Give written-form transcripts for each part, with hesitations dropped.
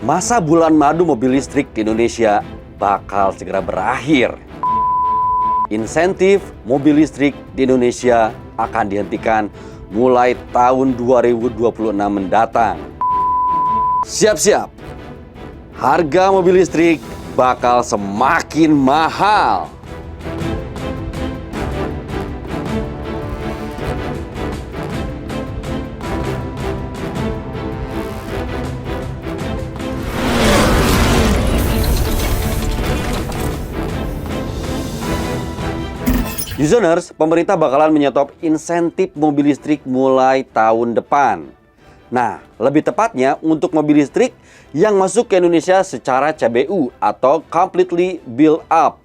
Masa bulan madu mobil listrik di Indonesia bakal segera berakhir. Insentif mobil listrik di Indonesia akan dihentikan mulai tahun 2026 mendatang. Siap-siap, harga mobil listrik bakal semakin mahal. Users, pemerintah bakalan menyetop insentif mobil listrik mulai tahun depan. Nah, lebih tepatnya untuk mobil listrik yang masuk ke Indonesia secara CBU atau Completely Built Up.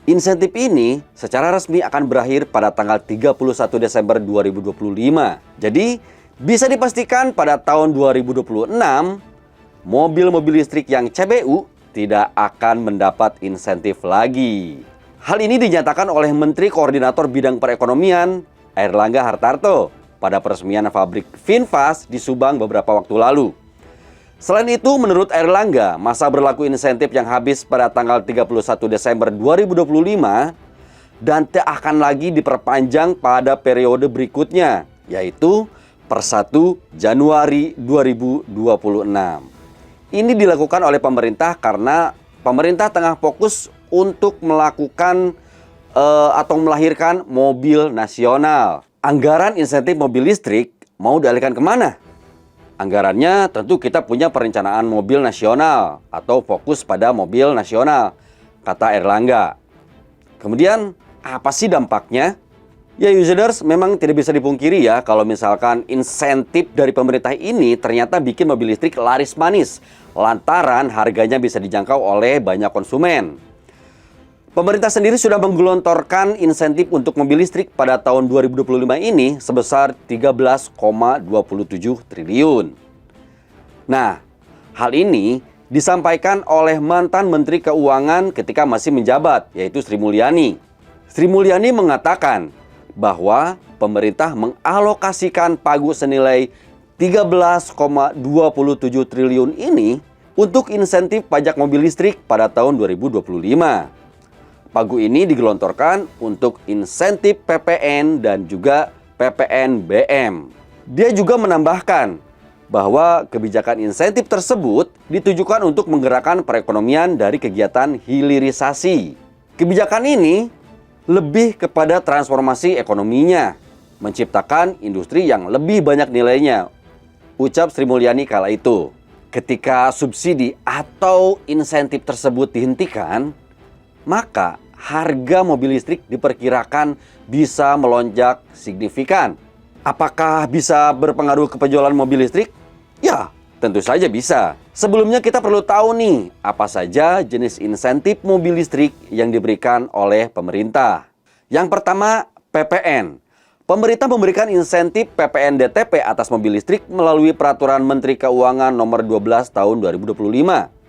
Insentif ini secara resmi akan berakhir pada tanggal 31 Desember 2025. Jadi, bisa dipastikan pada tahun 2026, mobil-mobil listrik yang CBU tidak akan mendapat insentif lagi. Hal ini dinyatakan oleh Menteri Koordinator Bidang Perekonomian, Airlangga Hartarto, pada peresmian pabrik VinFast di Subang beberapa waktu lalu. Selain itu, menurut Airlangga, masa berlaku insentif yang habis pada tanggal 31 Desember 2025 dan tak akan lagi diperpanjang pada periode berikutnya, yaitu per 1 Januari 2026. Ini dilakukan oleh pemerintah karena pemerintah tengah fokus untuk melakukan atau melahirkan mobil nasional. Anggaran insentif mobil listrik mau dialihkan kemana? Anggarannya tentu kita punya perencanaan mobil nasional atau fokus pada mobil nasional, kata Airlangga. Kemudian apa sih dampaknya? Ya users, memang tidak bisa dipungkiri ya kalau misalkan insentif dari pemerintah ini ternyata bikin mobil listrik laris manis lantaran harganya bisa dijangkau oleh banyak konsumen. Pemerintah sendiri sudah menggelontorkan insentif untuk mobil listrik pada tahun 2025 ini sebesar 13,27 triliun. Nah, hal ini disampaikan oleh mantan Menteri Keuangan ketika masih menjabat, yaitu Sri Mulyani. Sri Mulyani mengatakan bahwa pemerintah mengalokasikan pagu senilai 13,27 triliun ini untuk insentif pajak mobil listrik pada tahun 2025. Pagu ini digelontorkan untuk insentif PPN dan juga PPNBM. Dia juga menambahkan bahwa kebijakan insentif tersebut ditujukan untuk menggerakkan perekonomian dari kegiatan hilirisasi. Kebijakan ini lebih kepada transformasi ekonominya, menciptakan industri yang lebih banyak nilainya, ucap Sri Mulyani kala itu. Ketika subsidi atau insentif tersebut dihentikan, maka harga mobil listrik diperkirakan bisa melonjak signifikan. Apakah bisa berpengaruh ke penjualan mobil listrik? Ya, tentu saja bisa. Sebelumnya kita perlu tahu nih, apa saja jenis insentif mobil listrik yang diberikan oleh pemerintah. Yang pertama, PPN. Pemerintah memberikan insentif PPN DTP atas mobil listrik melalui Peraturan Menteri Keuangan Nomor 12 Tahun 2025.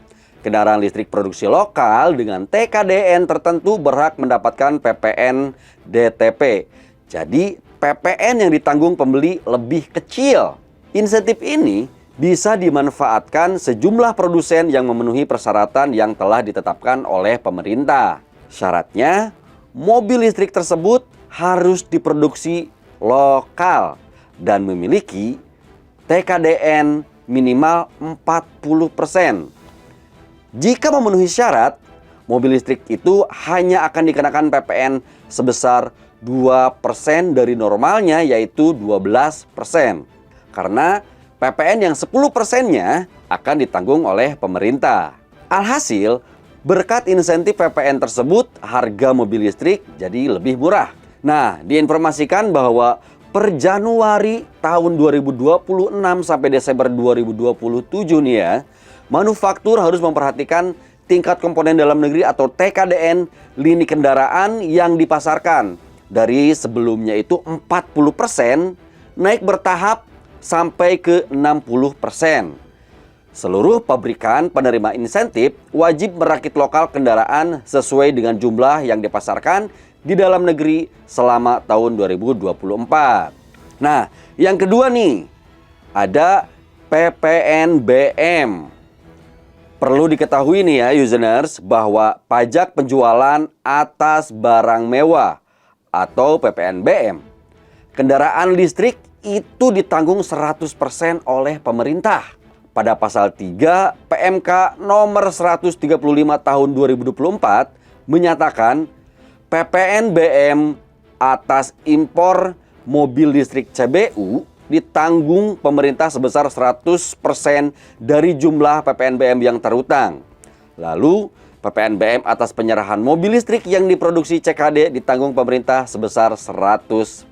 Kendaraan listrik produksi lokal dengan TKDN tertentu berhak mendapatkan PPN DTP. Jadi, PPN yang ditanggung pembeli lebih kecil. Insentif ini bisa dimanfaatkan sejumlah produsen yang memenuhi persyaratan yang telah ditetapkan oleh pemerintah. Syaratnya, mobil listrik tersebut harus diproduksi lokal dan memiliki TKDN minimal 40%. Jika memenuhi syarat, mobil listrik itu hanya akan dikenakan PPN sebesar 2% dari normalnya, yaitu 12%. Karena PPN yang 10%-nya akan ditanggung oleh pemerintah. Alhasil, berkat insentif PPN tersebut, harga mobil listrik jadi lebih murah. Nah, diinformasikan bahwa per Januari tahun 2026 sampai Desember 2027 nih ya, manufaktur harus memperhatikan tingkat komponen dalam negeri atau TKDN lini kendaraan yang dipasarkan. Dari sebelumnya itu 40%, naik bertahap sampai ke 60%. Seluruh pabrikan penerima insentif wajib merakit lokal kendaraan sesuai dengan jumlah yang dipasarkan di dalam negeri selama tahun 2024. Nah, yang kedua nih, ada PPNBM. Perlu diketahui nih ya users, bahwa pajak penjualan atas barang mewah atau PPNBM kendaraan listrik itu ditanggung 100% oleh pemerintah. Pada pasal 3 PMK nomor 135 tahun 2024 menyatakan PPNBM atas impor mobil listrik CBU ditanggung pemerintah sebesar 100% dari jumlah PPNBM yang terutang. Lalu, PPNBM atas penyerahan mobil listrik yang diproduksi CKD ditanggung pemerintah sebesar 100%.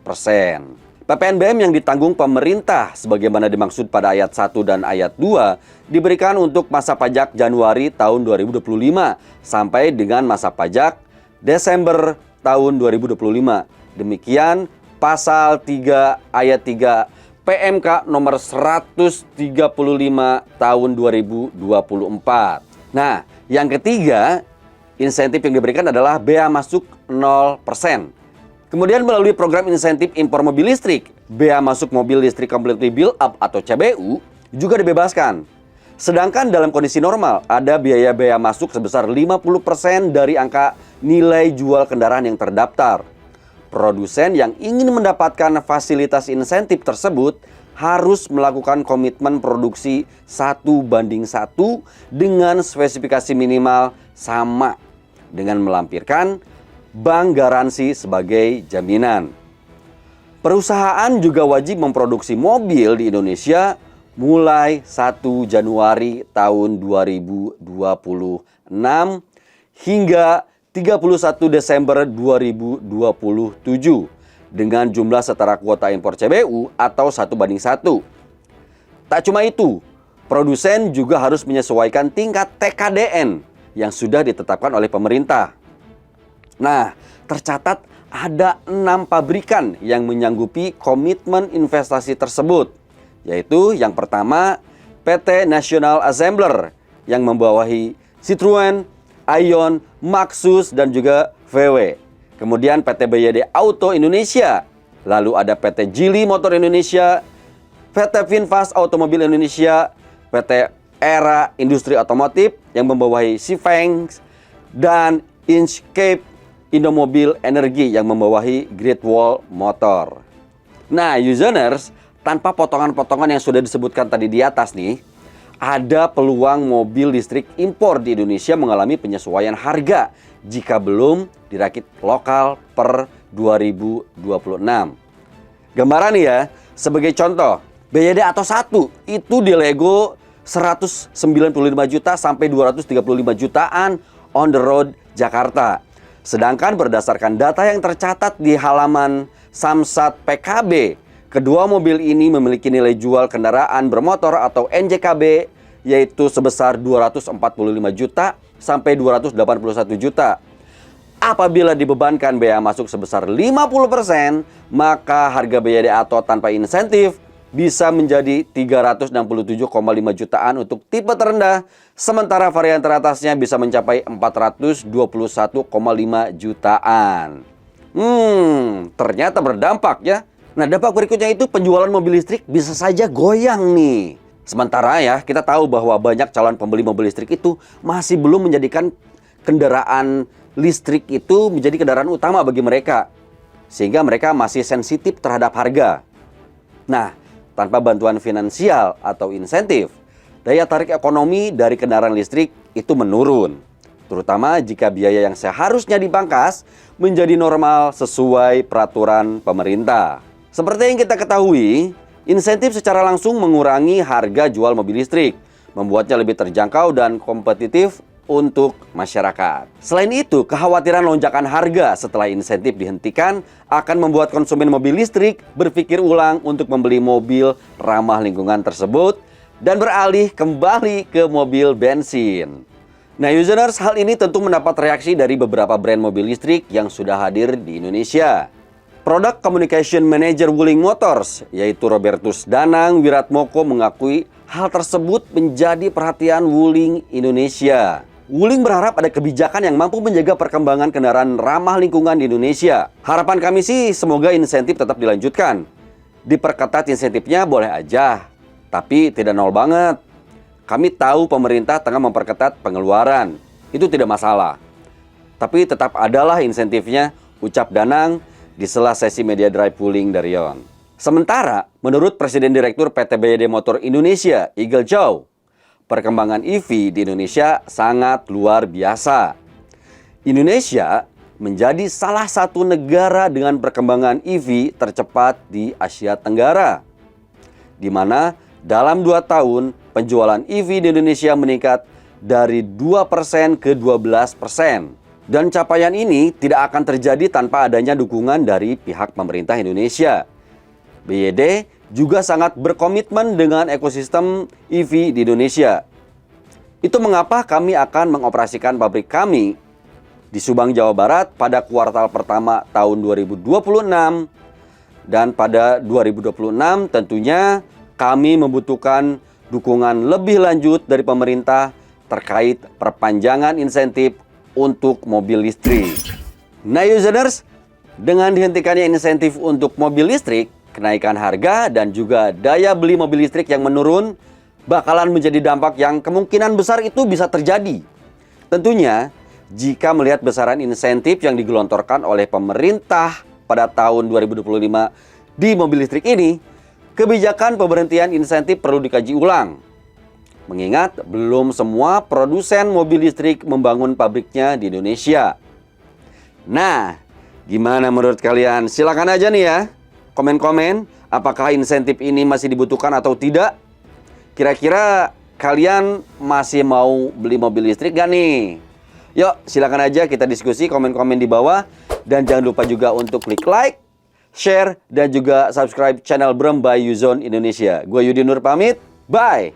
PPNBM yang ditanggung pemerintah sebagaimana dimaksud pada ayat 1 dan ayat 2 diberikan untuk masa pajak Januari tahun 2025 sampai dengan masa pajak Desember tahun 2025. Demikian pasal 3 ayat 3 PMK nomor 135 tahun 2024. Nah, yang ketiga, insentif yang diberikan adalah bea masuk 0%. Kemudian melalui program insentif impor mobil listrik, bea masuk mobil listrik completely built up atau CBU juga dibebaskan. Sedangkan dalam kondisi normal, ada biaya bea masuk sebesar 50% dari angka nilai jual kendaraan yang terdaftar. Produsen yang ingin mendapatkan fasilitas insentif tersebut harus melakukan komitmen produksi 1:1 dengan spesifikasi minimal sama dengan melampirkan bank garansi sebagai jaminan. Perusahaan juga wajib memproduksi mobil di Indonesia mulai 1 Januari tahun 2026 hingga 31 Desember 2027 dengan jumlah setara kuota impor CBU atau 1:1. Tak cuma itu, produsen juga harus menyesuaikan tingkat TKDN yang sudah ditetapkan oleh pemerintah. Nah, tercatat ada 6 pabrikan yang menyanggupi komitmen investasi tersebut, yaitu yang pertama PT National Assembler yang membawahi Citroen, Aion, Maxus, dan juga VW. Kemudian PT BYD Auto Indonesia. Lalu ada PT Geely Motor Indonesia, PT Finfast Automobil Indonesia, PT Era Industri Otomotif yang membawahi Xifeng, dan Inchcape Indomobil Energi yang membawahi Great Wall Motor. Nah, users, tanpa potongan-potongan yang sudah disebutkan tadi di atas nih, ada peluang mobil listrik impor di Indonesia mengalami penyesuaian harga jika belum dirakit lokal per 2026. Gambaran nih ya, sebagai contoh, BYD Atto 1 itu dilego 195 juta sampai 235 jutaan on the road Jakarta. Sedangkan berdasarkan data yang tercatat di halaman Samsat PKB, kedua mobil ini memiliki nilai jual kendaraan bermotor atau NJKB yaitu sebesar 245 juta sampai 281 juta. Apabila dibebankan bea masuk sebesar 50%, maka harga BYD Atto tanpa insentif bisa menjadi 367,5 jutaan untuk tipe terendah, sementara varian teratasnya bisa mencapai 421,5 jutaan. Ternyata berdampak ya. Nah, dampak berikutnya itu penjualan mobil listrik bisa saja goyang nih. Sementara ya, kita tahu bahwa banyak calon pembeli mobil listrik itu masih belum menjadikan kendaraan listrik itu menjadi kendaraan utama bagi mereka. Sehingga mereka masih sensitif terhadap harga. Nah, tanpa bantuan finansial atau insentif, daya tarik ekonomi dari kendaraan listrik itu menurun. Terutama jika biaya yang seharusnya dipangkas menjadi normal sesuai peraturan pemerintah. Seperti yang kita ketahui, insentif secara langsung mengurangi harga jual mobil listrik, membuatnya lebih terjangkau dan kompetitif untuk masyarakat. Selain itu, kekhawatiran lonjakan harga setelah insentif dihentikan akan membuat konsumen mobil listrik berpikir ulang untuk membeli mobil ramah lingkungan tersebut dan beralih kembali ke mobil bensin. Nah, users, hal ini tentu mendapat reaksi dari beberapa brand mobil listrik yang sudah hadir di Indonesia. Product Communication Manager Wuling Motors, yaitu Robertus Danang Wiratmoko, mengakui hal tersebut menjadi perhatian Wuling Indonesia. Wuling berharap ada kebijakan yang mampu menjaga perkembangan kendaraan ramah lingkungan di Indonesia. Harapan kami sih semoga insentif tetap dilanjutkan. Diperketat insentifnya boleh aja, tapi tidak nol banget. kami tahu pemerintah tengah memperketat pengeluaran. Itu tidak masalah. Tapi tetap adalah insentifnya, ucap Danang di sela sesi media dry pooling dari Yon. Sementara, menurut Presiden Direktur PT BYD Motor Indonesia, Igel Chow, perkembangan EV di Indonesia sangat luar biasa. Indonesia menjadi salah satu negara dengan perkembangan EV tercepat di Asia Tenggara, di mana dalam 2 tahun penjualan EV di Indonesia meningkat dari 2% ke 12%. Dan capaian ini tidak akan terjadi tanpa adanya dukungan dari pihak pemerintah Indonesia. BYD juga sangat berkomitmen dengan ekosistem EV di Indonesia. Itu mengapa kami akan mengoperasikan pabrik kami di Subang, Jawa Barat pada kuartal pertama tahun 2026. Dan pada 2026 tentunya kami membutuhkan dukungan lebih lanjut dari pemerintah terkait perpanjangan insentif untuk mobil listrik. Nah, users, dengan dihentikannya insentif untuk mobil listrik, kenaikan harga dan juga daya beli mobil listrik yang menurun bakalan menjadi dampak yang kemungkinan besar itu bisa terjadi. Tentunya, jika melihat besaran insentif yang digelontorkan oleh pemerintah pada tahun 2025 di mobil listrik ini, kebijakan pemberhentian insentif perlu dikaji ulang. Mengingat belum semua produsen mobil listrik membangun pabriknya di Indonesia. Nah, gimana menurut kalian? Silakan aja nih ya, komen-komen apakah insentif ini masih dibutuhkan atau tidak. Kira-kira kalian masih mau beli mobil listrik gak nih? Yuk, silakan aja kita diskusi, komen-komen di bawah. Dan jangan lupa juga untuk klik like, share, dan juga subscribe channel Brem by Yuzon Indonesia. Gue Yudi Nur pamit, bye!